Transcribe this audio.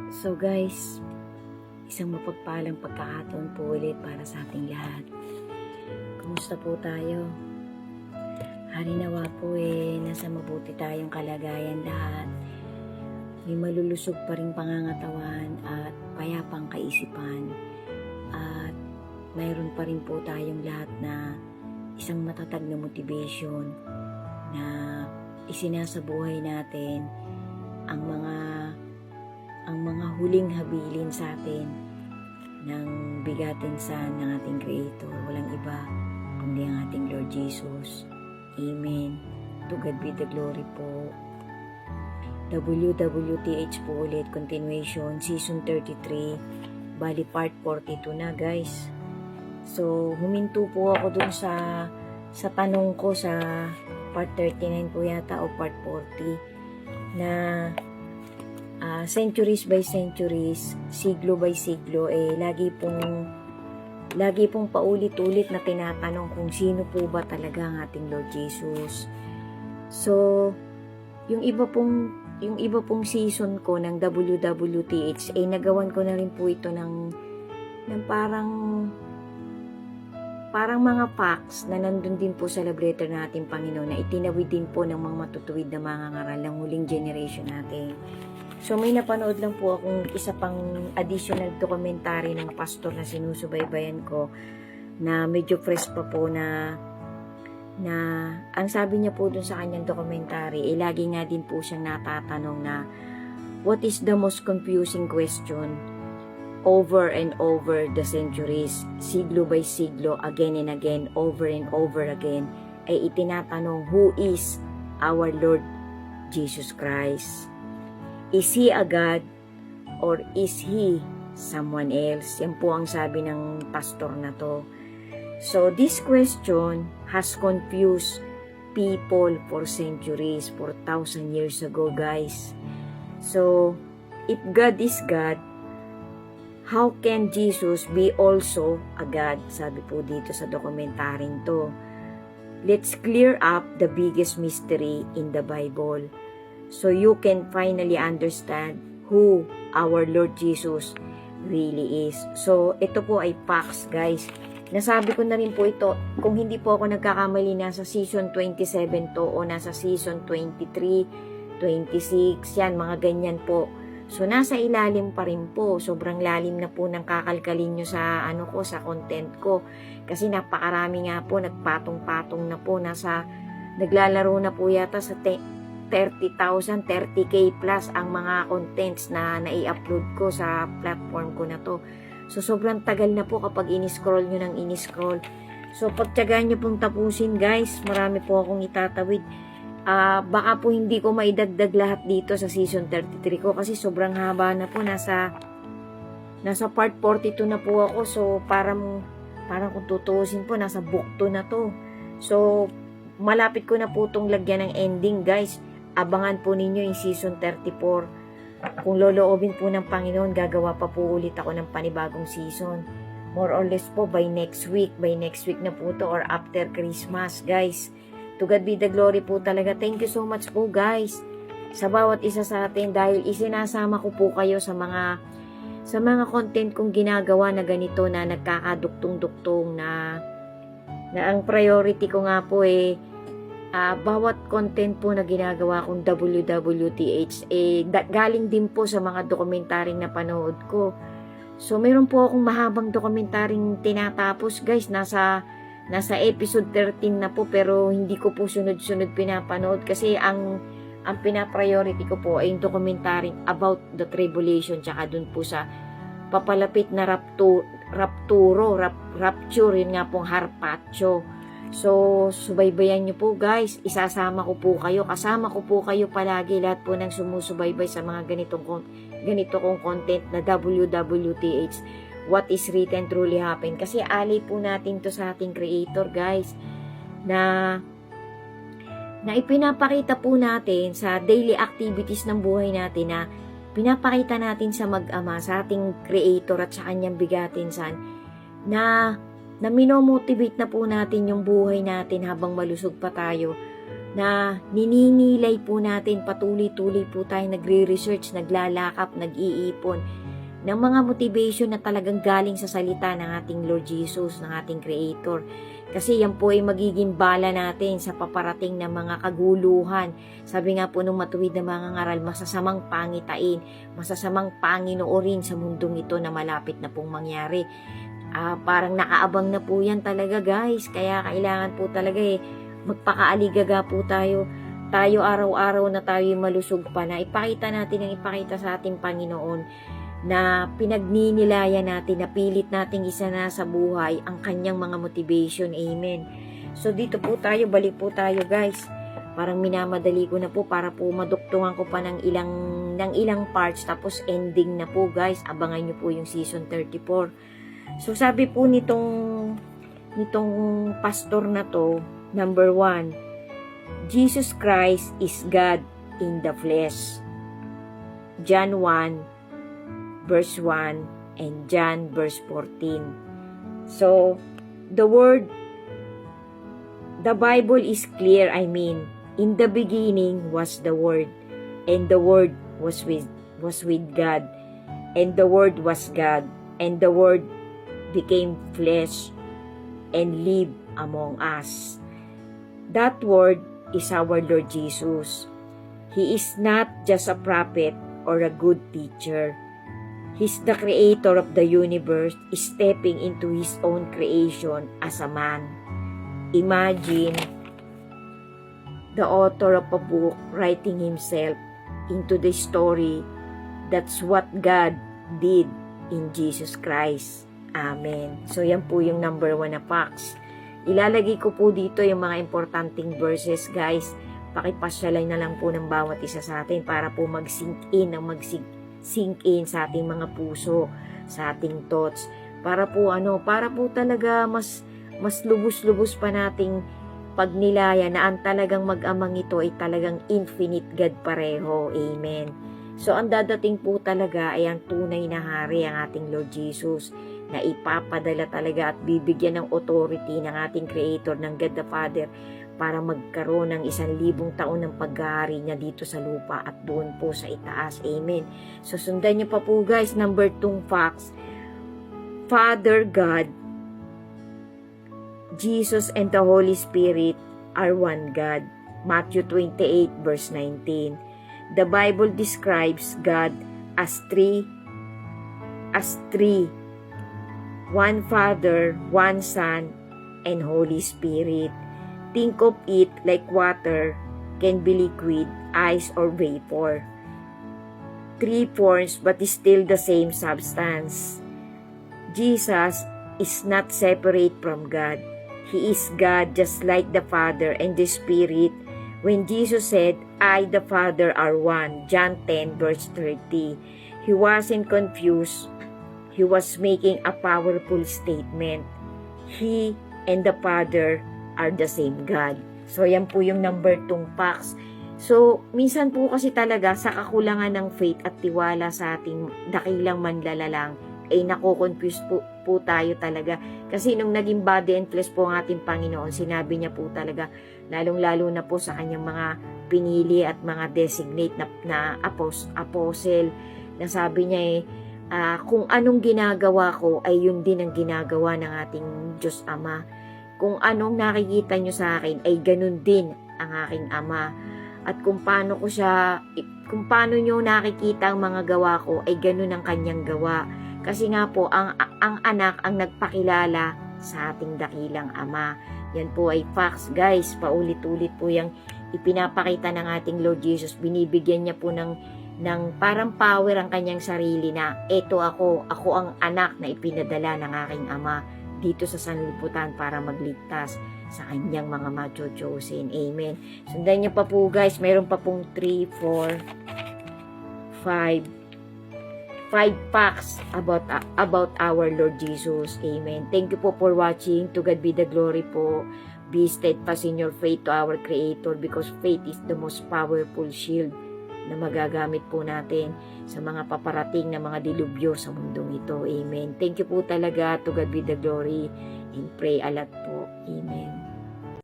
So guys, isang mapagpalang pagkakataon po ulit para sa ating lahat. Kumusta po tayo? Harinawa po nasa mabuti tayong kalagayan lahat. May malulusog pa rin pangangatawan at payapang kaisipan. At mayroon pa rin po tayong lahat na isang matatag na motivation na isinasabuhay natin ang mga huling habilin sa atin ng bigatin ng ating Creator. Walang iba kundi ang ating Lord Jesus. Amen. To God be the glory po. WWTH po ulit, continuation, season 33, bali part 42 na guys. So, huminto po ako dun sa tanong ko sa part 39 po yata o part 40 na centuries by centuries, siglo by siglo, lagi pong paulit-ulit na tinatanong kung sino po ba talaga ang ating Lord Jesus. So, yung iba pong season ko ng WWTH, nagawan ko na rin po ito ng parang mga facts na nandun din po sa libreto ng ating Panginoon na itinawid din po ng mga matutuwid na mga ngaral ng huling generation natin. So may napanood lang po akong isa pang additional documentary ng pastor na sinusubaybayan ko na medyo fresh pa po na ang sabi niya po dun sa kanyang documentary, lagi nga din po siyang natatanong na what is the most confusing question over and over the centuries, siglo by siglo, again and again, over and over again, ay itinatanong, who is our Lord Jesus Christ? Is He a God or is He someone else? Yan po ang sabi ng pastor na to. So this question has confused people for centuries, for 1,000 years ago guys. So if God is God, how can Jesus be also a God? Sabi po dito sa dokumentaryong to. Let's clear up the biggest mystery in the Bible so you can finally understand who our Lord Jesus really is. So, ito po ay facts, guys. Nasabi ko na rin po ito, kung hindi po ako nagkakamali, nasa season 27 to o nasa season 23, 26, yan, mga ganyan po. So, nasa ilalim pa rin po. Sobrang lalim na po ng kakalkalin nyo sa, sa content ko. Kasi napakarami nga po, nagpatong-patong na po. Naglalaro na po yata sa 30,000, 30K plus ang mga contents na nai-upload ko sa platform ko na to. So, sobrang tagal na po kapag in-scroll nyo ng in-scroll. So, pagtyagaan nyo pong tapusin guys, marami po akong itatawid. Baka po hindi ko maidagdag lahat dito sa season 33 ko kasi sobrang haba na po. Nasa part 42 na po ako. So, parang kung tutuusin po, nasa book 2 na to. So, malapit ko na po itong lagyan ng ending guys. Abangan po ninyo yung season 34. Kung loloobin po ng Panginoon, gagawa pa po ulit ako ng panibagong season. More or less po by next week. By next week na po to or after Christmas, guys. To God be the glory po talaga. Thank you so much po, guys. Sa bawat isa sa atin dahil isinasama ko po kayo sa mga content kong ginagawa na ganito na nagkakaduktong-duktong na ang priority ko nga po bawat content po na ginagawa kong WWTH galing din po sa mga dokumentaryong napanood ko. So meron po akong mahabang dokumentaryong tinatapos guys, nasa episode 13 na po pero hindi ko po sunod-sunod pinapanood kasi ang pina-priority ko po ay yung dokumentaryong about the tribulation tsaka dun po sa papalapit na rapture, yun nga pong harpacho. So, subaybayan nyo po guys. Isasama ko po kayo. Kasama ko po kayo palagi. Lahat po ng sumusubaybay sa mga ganito kong content na WWTH. What is written truly happened. Kasi alay po natin to sa ating Creator guys. Na ipinapakita po natin sa daily activities ng buhay natin na pinapakita natin sa mag-ama, sa ating Creator at sa kanyang bigatinsan na minomotivate na po natin yung buhay natin habang malusog pa tayo na nininilay po natin, patuloy-tuloy po tayo nagre-research, naglalakap, nag-iipon ng mga motivation na talagang galing sa salita ng ating Lord Jesus, ng ating Creator. Kasi yan po ay magiging bala natin sa paparating na mga kaguluhan. Sabi nga po nung matuwid na mga ngaral, masasamang pangitain, masasamang panginoorin sa mundong ito na malapit na pong mangyari. Parang nakaabang na po yan talaga, guys. Kaya kailangan po talaga magpakaaligaga po tayo. Tayo araw-araw na tayo malusog pa na ipakita natin ang ipakita sa ating Panginoon na pinagninilayan natin, napilit nating isa na sa buhay ang kanyang mga motivation. Amen. So dito po tayo, balik po tayo, guys. Parang minamadali ko na po para po maduktungan ko pa ng ilang parts, tapos ending na po, guys. Abangan nyo po yung season 34. So sabi po nitong pastor na to, number 1, Jesus Christ is God in the flesh. John 1 verse 1 and John verse 14. So the Bible is clear. In the beginning was the Word, and the Word was with God, and the Word was God, and the Word became flesh and lived among us. That Word is our Lord Jesus. He is not just a prophet or a good teacher. He's the creator of the universe, stepping into his own creation as a man. Imagine the author of a book writing himself into the story. That's what God did in Jesus Christ. Amen. So yan po yung number 1 na facts. Ilalagay ko po dito yung mga importanteng verses, guys. Pakipasyalan na lang po ng bawat isa sa atin para po mag-sink in sa ating mga puso, sa ating thoughts. Para po talaga mas lubos-lubos pa nating pagnilaya na ang talagang mag-amang ito ay talagang infinite God pareho. Amen. So ang dadating po talaga ay ang tunay na hari, ang ating Lord Jesus, na ipapadala talaga at bibigyan ng authority ng ating Creator, ng God the Father, para magkaroon ng 1,000 taon ng paghahari niya dito sa lupa at doon po sa itaas. Amen. So sundan niyo pa po, guys, number 2 facts. Father God, Jesus, and the Holy Spirit are one God. Matthew 28 verse 19. The Bible describes God as three. One Father, one Son, and Holy Spirit. Think of it like water can be liquid, ice, or vapor. 3 forms but is still the same substance. Jesus is not separate from God. He is God just like the Father and the Spirit. When Jesus said, I, the Father, are one, John 10 verse 30, he wasn't confused. He was making a powerful statement. He and the Father are the same God. So, yan po yung number 2 facts. So, minsan po kasi talaga sa kakulangan ng faith at tiwala sa ating dakilang manlalalang, ay nako-confuse po tayo talaga. Kasi nung naging body and flesh po ang ating Panginoon, sinabi niya po talaga, lalong-lalo na po sa kanyang mga pinili at mga designate na apostle, na sabi niya kung anong ginagawa ko ay yun din ang ginagawa ng ating Diyos Ama. Kung anong nakikita nyo sa akin ay ganun din ang aking Ama. At kung paano nyo nakikita ang mga gawa ko ay ganun ang kanyang gawa. Kasi nga po ang anak ang nagpakilala sa ating dakilang Ama. Yan po ay facts, guys. Paulit-ulit po yung ipinapakita ng ating Lord Jesus. Binibigyan niya po ng parang power ang kanyang sarili na eto ako ang anak na ipinadala ng aking Ama dito sa sanlibutan para magligtas sa kanyang mga macho-chosen. Amen. Sundan niyo pa po, guys. Meron pa pong 3, 4, 5 facts about our Lord Jesus. Amen. Thank you po for watching. To God be the glory po. Be steadfast in your faith to our Creator, because faith is the most powerful shield na magagamit po natin sa mga paparating na mga dilubyo sa mundong ito. Amen. Thank you po talaga. To God be the glory, and pray a lot po. Amen.